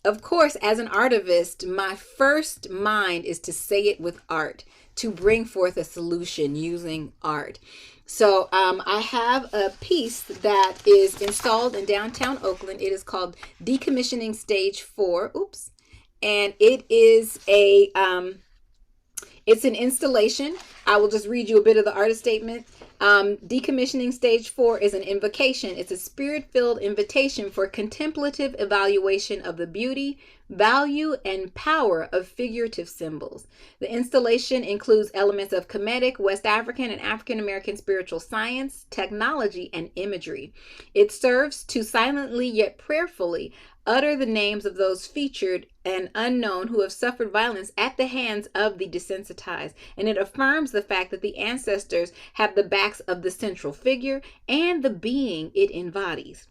of course, as an artivist, my first mind is to say it with art, to bring forth a solution using art. So I have a piece that is installed in downtown Oakland. It is called Decommissioning Stage 4. Oops. And it is it's an installation. I will just read you a bit of the artist statement. Decommissioning Stage 4 is an invocation. It's a spirit-filled invitation for contemplative evaluation of the beauty, value, and power of figurative symbols. The installation includes elements of Kemetic, West African, and African American spiritual science, technology, and imagery. It serves to silently yet prayerfully utter the names of those featured and unknown who have suffered violence at the hands of the desensitized, and it affirms the fact that the ancestors have the backs of the central figure and the being it embodies.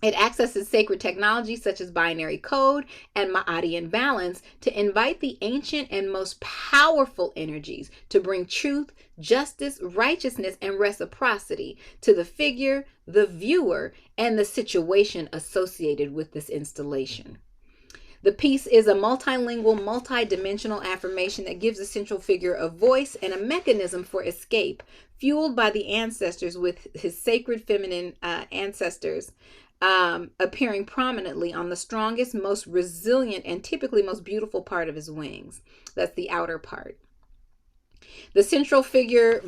It accesses sacred technology such as binary code and Ma'adian balance to invite the ancient and most powerful energies to bring truth, justice, righteousness, and reciprocity to the figure, the viewer, and the situation associated with this installation. The piece is a multilingual, multidimensional affirmation that gives the central figure a voice and a mechanism for escape, fueled by the ancestors with his sacred feminine ancestors appearing prominently on the strongest, most resilient, and typically most beautiful part of his wings. That's the outer part. The central figure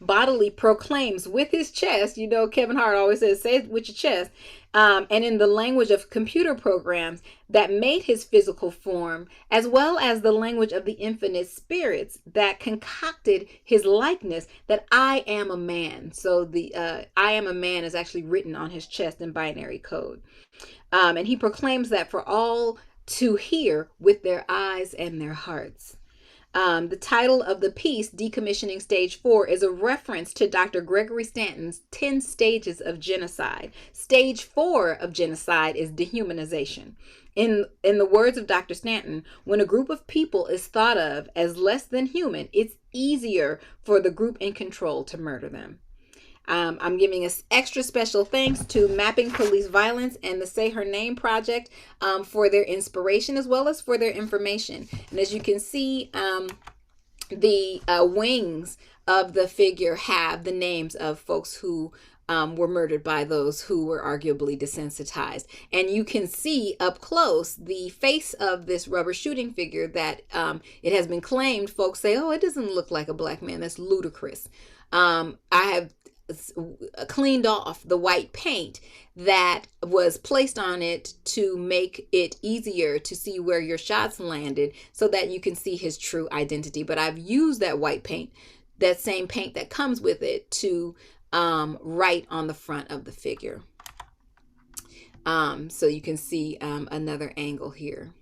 bodily proclaims with his chest, you know, Kevin Hart always says, say it with your chest, and in the language of computer programs that made his physical form, as well as the language of the infinite spirits that concocted his likeness, that I am a man. So the I am a man is actually written on his chest in binary code. And he proclaims that for all to hear with their eyes and their hearts. The title of the piece, Decommissioning Stage 4, is a reference to Dr. Gregory Stanton's 10 stages of genocide. Stage 4 of genocide is dehumanization. In the words of Dr. Stanton, when a group of people is thought of as less than human, it's easier for the group in control to murder them. I'm giving us extra special thanks to Mapping Police Violence and the Say Her Name Project for their inspiration as well as for their information. And as you can see, the wings of the figure have the names of folks who were murdered by those who were arguably desensitized. And you can see up close the face of this rubber shooting figure that it has been claimed. Folks say, oh, it doesn't look like a black man. That's ludicrous. I have cleaned off the white paint that was placed on it to make it easier to see where your shots landed so that you can see his true identity. But I've used that white paint, that same paint that comes with it, to write on the front of the figure. So you can see another angle here.